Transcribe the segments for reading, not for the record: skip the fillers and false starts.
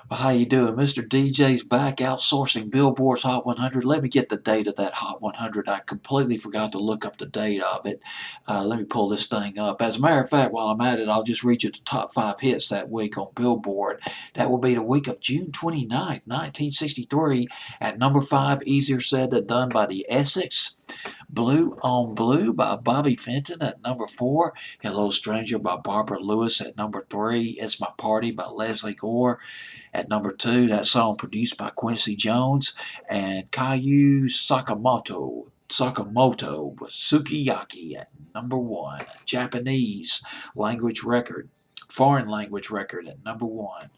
Well, how you doing? Mr. DJ's back outsourcing Billboard's Hot 100. Let me get the date of that Hot 100. I completely forgot to look up the date of it. Let me pull this thing up. As a matter of fact, while I'm at it, I'll just read you the top 5 hits that week on Billboard. That will be the week of June 29th, 1963. At number 5, Easier Said Than Done by the Essex. Blue on Blue by Bobby Fenton at number 4. Hello Stranger by Barbara Lewis at number 3. It's My Party by Leslie Gore at number 2. That song produced by Quincy Jones. And Kayu Sakamoto with Sukiyaki at number 1. A Japanese language record, foreign language record at number 1.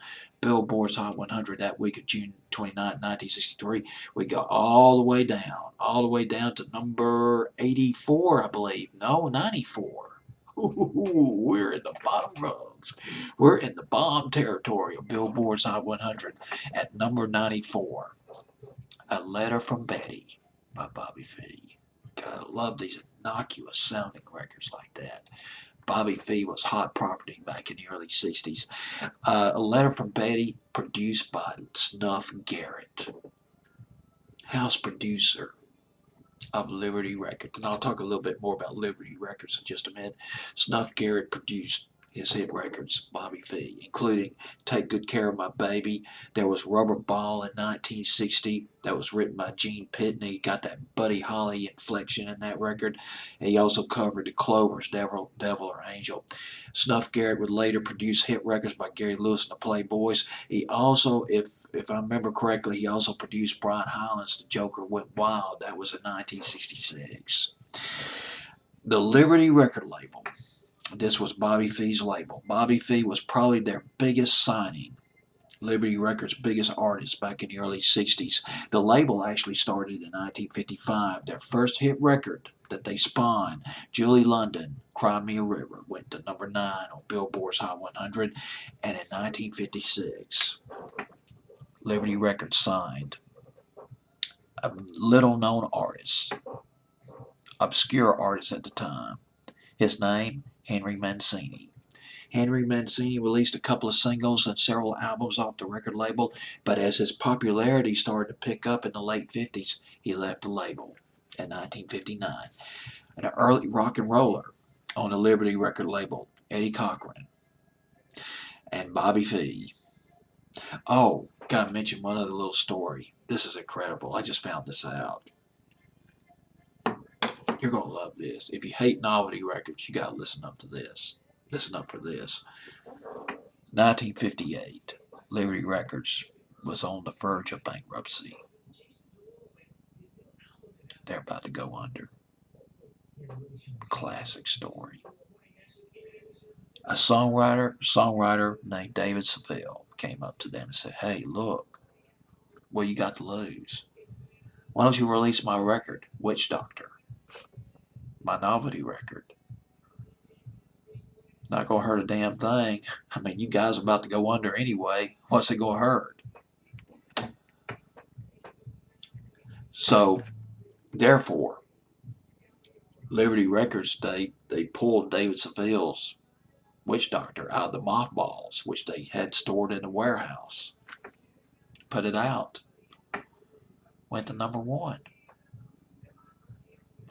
Billboard's Hot 100 that week of June 29, 1963. We go all the way down to number 84, I believe. No, 94. Ooh, we're in the bottom rungs. We're in the bomb territory of Billboard's Hot 100 at number 94. A Letter from Betty by Bobby Fee. God, I love these innocuous sounding records like that. Bobby Fee was hot property back in the early 60s. A Letter from Betty, produced by Snuff Garrett, house producer of Liberty Records. And I'll talk a little bit more about Liberty Records in just a minute. Snuff Garrett produced his hit records, Bobby Fee, including Take Good Care of My Baby. There was Rubber Ball in 1960 that was written by Gene Pitney. Got that Buddy Holly inflection in that record. And he also covered the Clovers, Devil or Angel. Snuff Garrett would later produce hit records by Gary Lewis and the Playboys. He also, if I remember correctly, he also produced Brian Hyland's The Joker Went Wild. That was in 1966. The Liberty record label. This was Bobby Fee's label. Bobby Fee was probably their biggest signing. Liberty Records' biggest artist back in the early 60s. The label actually started in 1955. Their first hit record that they spawned, Julie London, Cry Me a River, went to number 9 on Billboard's Hot 100. And in 1956, Liberty Records signed a little-known artist, obscure artist at the time. His name, Henry Mancini. Henry Mancini released a couple of singles and several albums off the record label, but as his popularity started to pick up in the late 50s, he left the label in 1959. And an early rock and roller on the Liberty record label, Eddie Cochran and Bobby Fee. Oh, gotta mention one other little story. This is incredible. I just found this out. You're gonna love this. If you hate novelty records, you gotta listen up to this. Listen up for this. 1958, Liberty Records was on the verge of bankruptcy. They're about to go under. Classic story. A songwriter named David Seville came up to them and said, "Hey, look, what you got to lose? Why don't you release my record, Witch Doctor, my novelty record? Not gonna hurt a damn thing. I mean, you guys are about to go under anyway. What's it gonna hurt?" So, therefore, Liberty Records, they pulled David Seville's Witch Doctor out of the mothballs, which they had stored in a warehouse. Put it out. Went to number 1.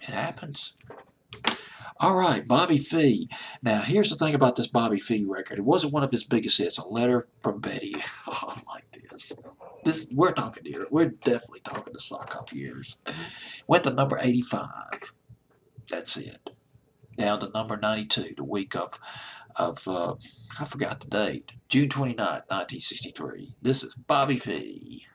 It happens. All right, Bobby Fee. Now, here's the thing about this Bobby Fee record. It wasn't one of his biggest hits. A Letter from Betty. Oh, I like this. We're talking here. We're definitely talking the sock up years. Went to number 85. That's it. Down to number 92 the week of I forgot the date. June 29th, 1963. This is Bobby Fee.